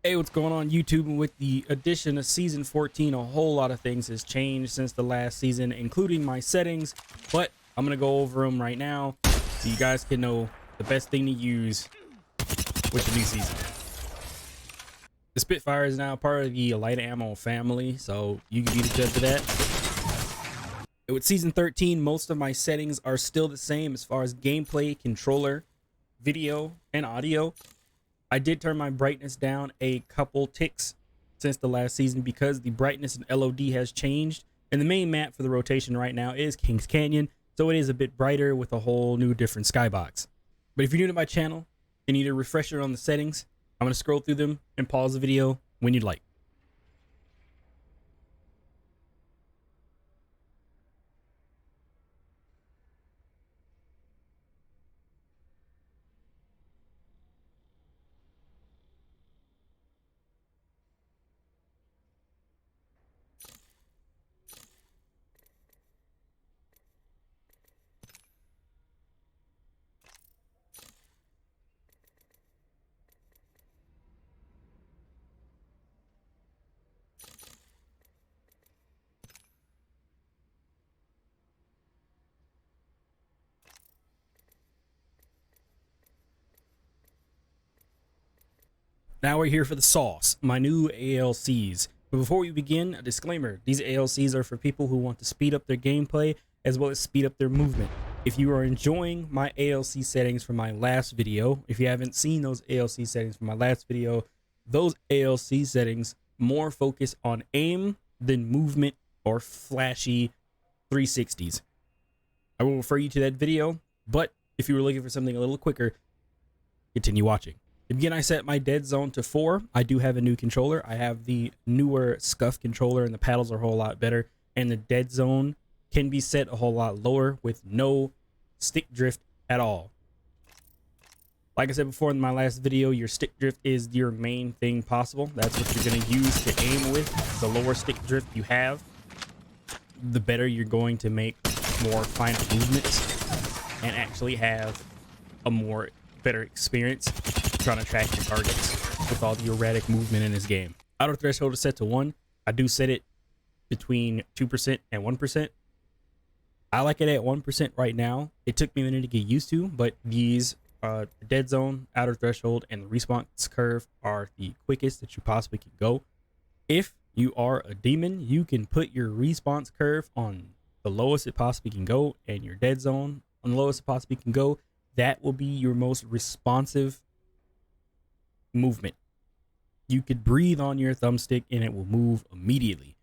Hey, what's going on YouTube? And with the addition of season 14, a whole lot of things has changed since the last season, including my settings, but I'm going to go over them right now so you guys can know the best thing to use with the new season. The Spitfire is now part of the light ammo family, so you can be the judge of that. And with season 13, most of my settings are still the same as far as gameplay, controller, video, and audio. I did turn my brightness down a couple ticks since the last season because the brightness in LOD has changed, and the main map for the rotation right now is Kings Canyon, so it is a bit brighter with a whole new different skybox. But if you're new to my channel and need a refresher on the settings, I'm going to scroll through them and pause the video when you'd like. Now we're here for the sauce, my new ALCs. But before we begin, a disclaimer. These ALCs are for people who want to speed up their gameplay as well as speed up their movement. If you are enjoying my ALC settings from my last video, if you haven't seen those ALC settings from my last video, those ALC settings more focus on aim than movement or flashy 360s. I will refer you to that video, but if you were looking for something a little quicker, continue watching. To begin, I set my dead zone to 4. I do have a new controller. I have the newer Scuff controller, and the paddles are a whole lot better. And the dead zone can be set a whole lot lower with no stick drift at all. Like I said before in my last video, your stick drift is your main thing possible. That's what you're going to use to aim with. The lower stick drift you have, the better you're going to make more final movements and actually have a more better experience trying to track your targets with all the erratic movement in this game. Auto threshold is set to 1. I do set it between 2% and 1%. I like it at 1% right now. It took me a minute to get used to, but these dead zone, outer threshold, and the response curve are the quickest that you possibly can go. If you are a demon, you can put your response curve on the lowest it possibly can go and your dead zone on the lowest it possibly can go. That will be your most responsive movement. You could breathe on your thumbstick and it will move immediately,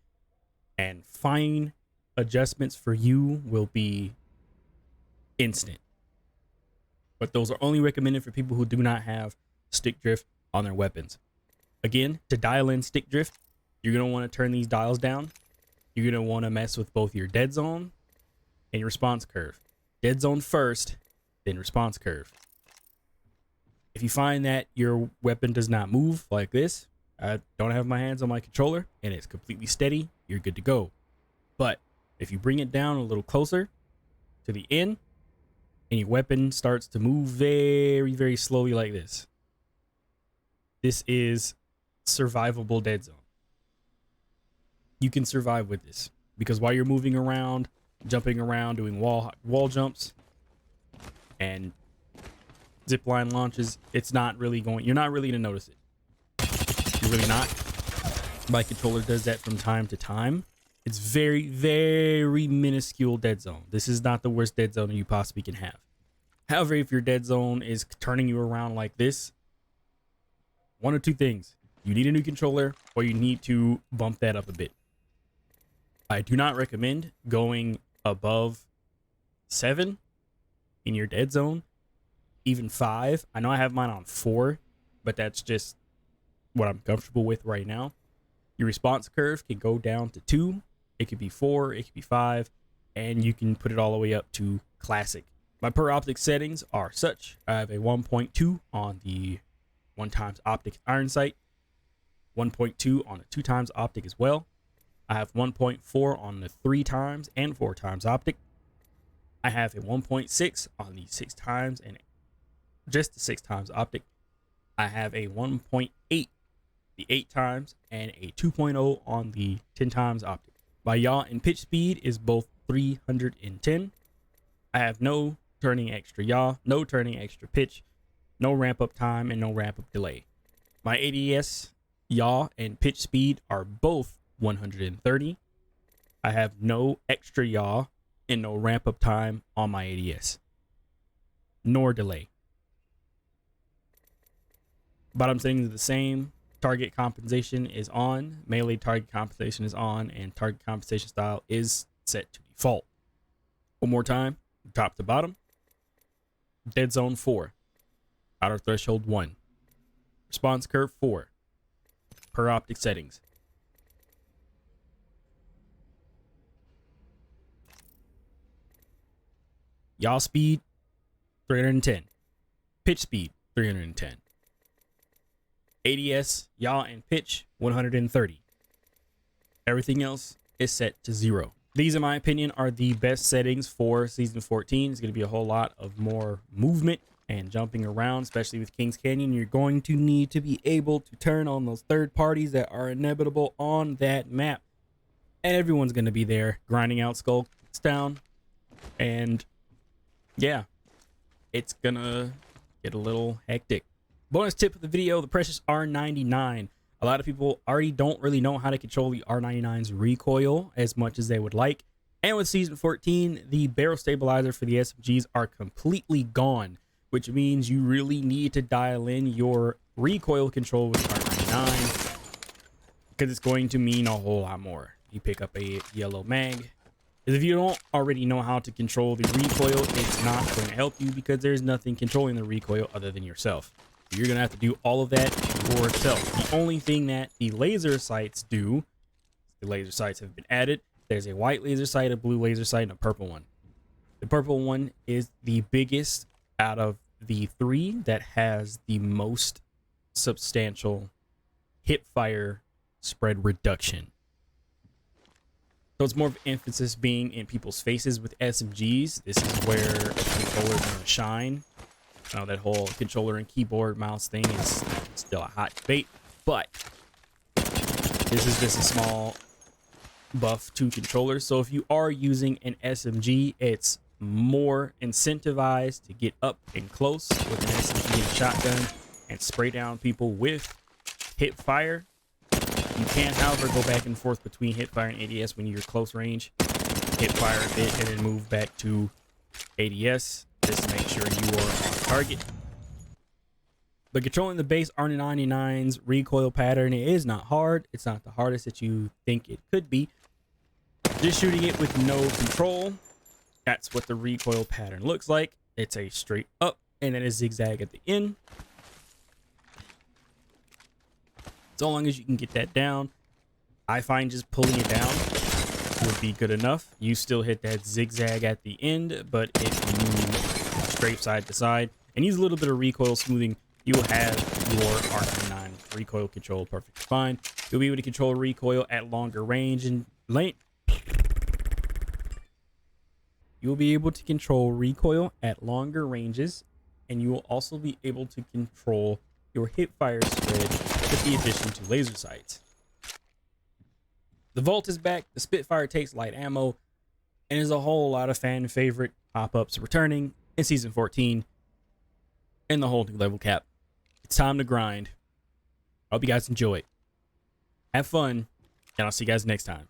and fine adjustments for you will be instant. But those are only recommended for people who do not have stick drift on their weapons. Again, to dial in stick drift, you're going to want to turn these dials down. You're going to want to mess with both your dead zone and your response curve. Dead zone first, then response curve. If you find that your weapon does not move like this, I don't have my hands on my controller and it's completely steady, you're good to go. But if you bring it down a little closer to the end and your weapon starts to move very, very slowly like this, this is survivable dead zone. You can survive with this because while you're moving around, jumping around, doing wall jumps and zip line launches, it's not really going, you're not really gonna notice it. You're really not. My controller does that from time to time. It's very, very minuscule dead zone. This is not the worst dead zone you possibly can have. However, if your dead zone is turning you around like this, one or two things: you need a new controller or you need to bump that up a bit. I do not recommend going above 7 in your dead zone. Even 5. I know I have mine on 4, but that's just what I'm comfortable with right now. Your response curve can go down to 2. It could be 4, it could be 5, and you can put it all the way up to classic. My per-optic settings are such: I have a 1.2 on the 1x optic iron sight, 1.2 on a 2x optic as well. I have 1.4 on the 3x and 4x optic. I have a 1.6 on the 6x and just the 6x optic. I have a 1.8 the 8 times, and a 2.0 on the 10 times optic. My yaw and pitch speed is both 310. I have no turning extra yaw, no turning extra pitch, no ramp up time, and no ramp up delay. My ADS yaw and pitch speed are both 130. I have no extra yaw and no ramp up time on my ADS, nor delay. Bottom settings are the same. Target compensation is on, melee target compensation is on, and target compensation style is set to default. One more time, top to bottom. Dead zone 4, outer threshold 1, response curve 4, per-optic settings. Yaw speed 310, pitch speed 310. ADS, yaw, and pitch 130. Everything else is set to 0. These, in my opinion, are the best settings for Season 14. It's going to be a whole lot of more movement and jumping around, especially with Kings Canyon. You're going to need to be able to turn on those third parties that are inevitable on that map. And everyone's going to be there grinding out Skull Town. And yeah, it's going to get a little hectic. Bonus tip of the video, the precious R99. A lot of people already don't really know how to control the R99's recoil as much as they would like. And with Season 14, the barrel stabilizer for the SMGs are completely gone, which means you really need to dial in your recoil control with the R99 because it's going to mean a whole lot more. You pick up a yellow mag. If you don't already know how to control the recoil, it's not going to help you because there's nothing controlling the recoil other than yourself. You're going to have to do all of that yourself. The only thing that the laser sights do, the laser sights have been added. There's a white laser sight, a blue laser sight, and a purple one. The purple one is the biggest out of the 3 that has the most substantial hip fire spread reduction. So it's more of emphasis being in people's faces with SMGs. This is where a controller is going to shine. That whole controller and keyboard mouse thing is still a hot debate, but this is just a small buff to controllers. So if you are using an SMG, it's more incentivized to get up and close with an SMG and shotgun and spray down people with hip fire. You can, however, go back and forth between hip fire and ADS when you're close range. Hip fire a bit and then move back to ADS. Just to make sure you are on target. But controlling the base R99's recoil pattern is not hard. It's not the hardest that you think it could be. Just shooting it with no control. That's what the recoil pattern looks like. It's a straight up and then a zigzag at the end. So long as you can get that down, I find just pulling it down would be good enough. You still hit that zigzag at the end, but if you move straight side to side and use a little bit of recoil smoothing, you will have your R99 recoil control perfectly fine. You'll be able to control recoil at longer range and length. You'll be able to control recoil at longer ranges, and you will also be able to control your hip fire spread with the addition to laser sights. The Vault is back, the Spitfire takes light ammo, and there's a whole lot of fan favorite pop-ups returning in Season 14 and the whole new level cap. It's time to grind. I hope you guys enjoy it. Have fun, and I'll see you guys next time.